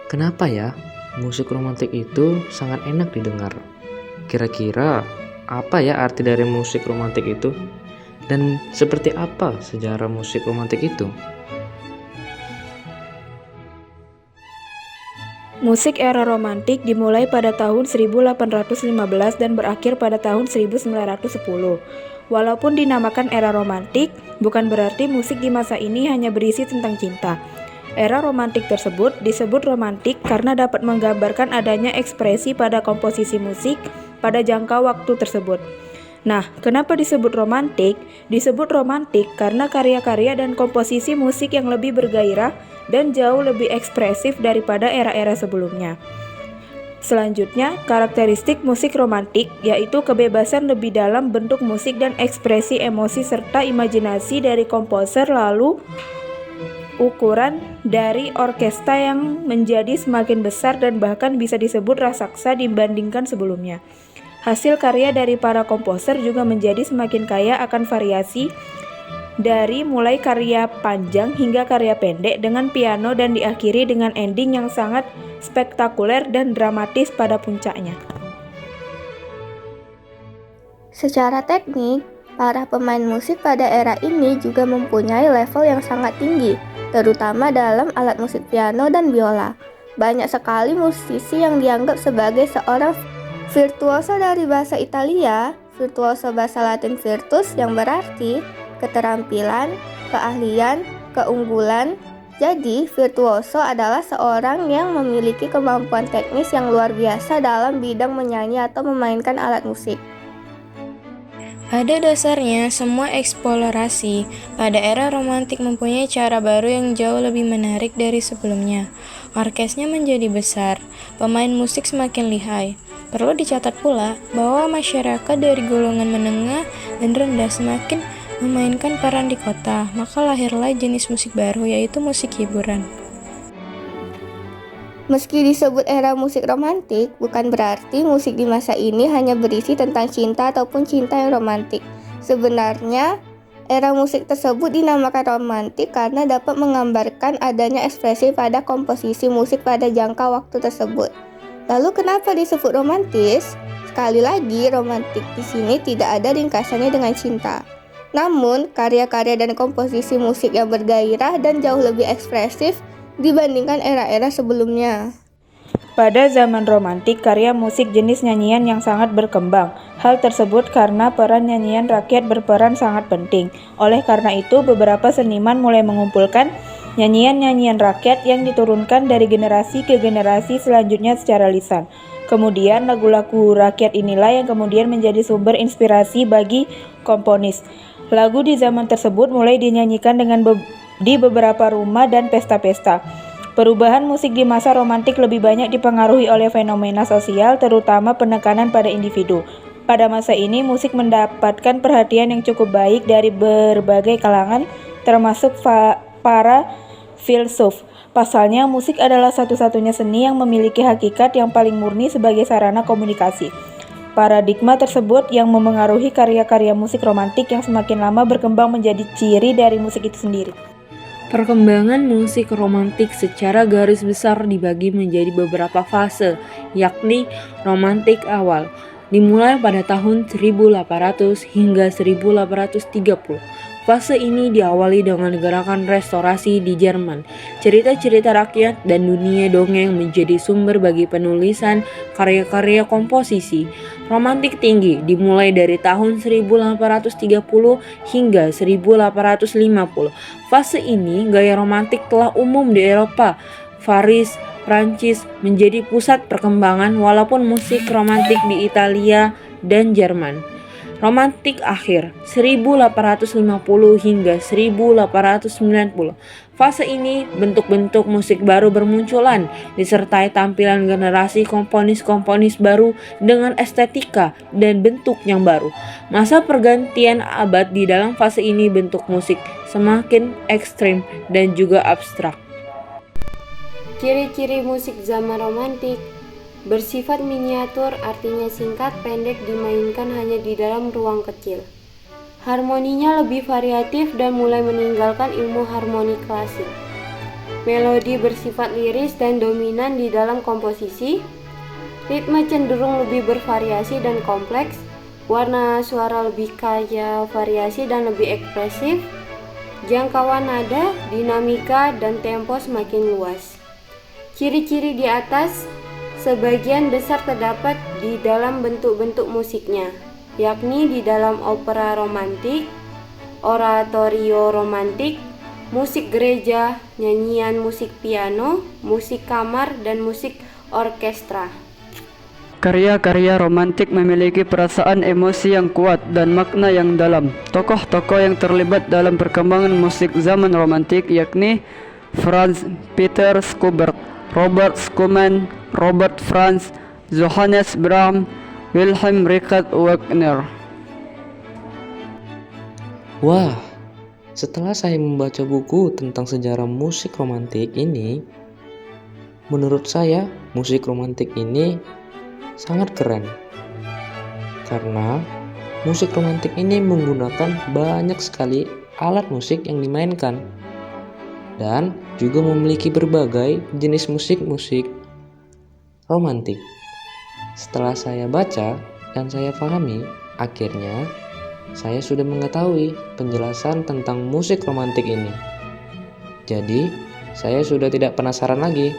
Kenapa ya musik romantik itu sangat enak didengar? Kira-kira apa ya arti dari musik romantik itu? Dan seperti apa sejarah musik romantik itu? Musik era romantik dimulai pada tahun 1815 dan berakhir pada tahun 1910. Walaupun dinamakan era romantik, bukan berarti musik di masa ini hanya berisi tentang cinta. Era romantik tersebut disebut romantik karena dapat menggambarkan adanya ekspresi pada komposisi musik pada jangka waktu tersebut. Nah, kenapa disebut romantik? Disebut romantik karena karya-karya dan komposisi musik yang lebih bergairah dan jauh lebih ekspresif daripada era-era sebelumnya. Selanjutnya, karakteristik musik romantik yaitu kebebasan lebih dalam bentuk musik dan ekspresi emosi serta imajinasi dari komposer, lalu ukuran dari orkestra yang menjadi semakin besar dan bahkan bisa disebut raksasa dibandingkan sebelumnya. Hasil karya dari para komposer juga menjadi semakin kaya akan variasi dari mulai karya panjang hingga karya pendek dengan piano dan diakhiri dengan ending yang sangat spektakuler dan dramatis pada puncaknya. Secara teknik, para pemain musik pada era ini juga mempunyai level yang sangat tinggi, terutama dalam alat musik piano dan biola. Banyak sekali musisi yang dianggap sebagai seorang virtuoso dari bahasa Italia, virtuoso bahasa Latin virtus yang berarti keterampilan, keahlian, keunggulan. Jadi, virtuoso adalah seorang yang memiliki kemampuan teknis yang luar biasa dalam bidang menyanyi atau memainkan alat musik. Pada dasarnya, semua eksplorasi pada era romantik mempunyai cara baru yang jauh lebih menarik dari sebelumnya. Orkesnya menjadi besar, pemain musik semakin lihai. Perlu dicatat pula bahwa masyarakat dari golongan menengah dan rendah semakin memainkan peran di kota, maka lahirlah jenis musik baru yaitu musik hiburan. Meski disebut era musik romantik, bukan berarti musik di masa ini hanya berisi tentang cinta ataupun cinta yang romantik. Sebenarnya, era musik tersebut dinamakan romantik karena dapat menggambarkan adanya ekspresi pada komposisi musik pada jangka waktu tersebut. Lalu kenapa disebut romantis? Sekali lagi, romantik di sini tidak ada ringkasannya dengan cinta. Namun, karya-karya dan komposisi musik yang bergairah dan jauh lebih ekspresif dibandingkan era-era sebelumnya. Pada zaman romantik, karya musik jenis nyanyian yang sangat berkembang. Hal tersebut karena peran nyanyian rakyat berperan sangat penting. Oleh karena itu, beberapa seniman mulai mengumpulkan nyanyian-nyanyian rakyat yang diturunkan dari generasi ke generasi selanjutnya secara lisan. Kemudian, lagu-lagu rakyat inilah yang kemudian menjadi sumber inspirasi bagi komponis. Lagu di zaman tersebut mulai dinyanyikan di beberapa rumah dan pesta-pesta. Perubahan musik di masa romantik lebih banyak dipengaruhi oleh fenomena sosial, terutama penekanan pada individu. Pada masa ini, musik mendapatkan perhatian yang cukup baik dari berbagai kalangan, termasuk para filsuf. Pasalnya, musik adalah satu-satunya seni yang memiliki hakikat yang paling murni sebagai sarana komunikasi. Paradigma tersebut yang memengaruhi karya-karya musik romantik yang semakin lama berkembang menjadi ciri dari musik itu sendiri. Perkembangan musik romantik secara garis besar dibagi menjadi beberapa fase, yakni romantik awal, dimulai pada tahun 1800 hingga 1830. Fase ini diawali dengan gerakan restorasi di Jerman. Cerita-cerita rakyat dan dunia dongeng menjadi sumber bagi penulisan karya-karya komposisi. Romantik tinggi dimulai dari tahun 1830 hingga 1850. Fase ini gaya romantik telah umum di Eropa. Paris, Prancis menjadi pusat perkembangan walaupun musik romantik di Italia dan Jerman. Romantik akhir 1850 hingga 1890. Fase ini bentuk-bentuk musik baru bermunculan, disertai tampilan generasi komponis-komponis baru dengan estetika dan bentuk yang baru. Masa pergantian abad di dalam fase ini bentuk musik semakin ekstrim dan juga abstrak. Ciri-ciri musik zaman romantik bersifat miniatur, artinya singkat, pendek, dimainkan hanya di dalam ruang kecil. Harmoninya lebih variatif dan mulai meninggalkan ilmu harmoni klasik. Melodi bersifat liris dan dominan di dalam komposisi. Ritme cenderung lebih bervariasi dan kompleks. Warna suara lebih kaya variasi dan lebih ekspresif. Jangkauan nada, dinamika, dan tempo semakin luas. Ciri-ciri di atas sebagian besar terdapat di dalam bentuk-bentuk musiknya, yakni di dalam opera romantik, oratorio romantik, musik gereja, nyanyian musik piano, musik kamar, dan musik orkestra. Karya-karya romantik memiliki perasaan emosi yang kuat dan makna yang dalam. Tokoh-tokoh yang terlibat dalam perkembangan musik zaman romantik yakni Franz Peter Schubert, Robert Schumann, Robert Franz, Johannes Brahms, Wilhelm Richard Wagner. Wah, setelah saya membaca buku tentang sejarah musik romantik ini, menurut saya musik romantik ini sangat keren. Karena musik romantik ini menggunakan banyak sekali alat musik yang dimainkan dan juga memiliki berbagai jenis musik romantik. Setelah saya baca dan saya pahami, akhirnya saya sudah mengetahui penjelasan tentang musik romantik ini. Jadi, saya sudah tidak penasaran lagi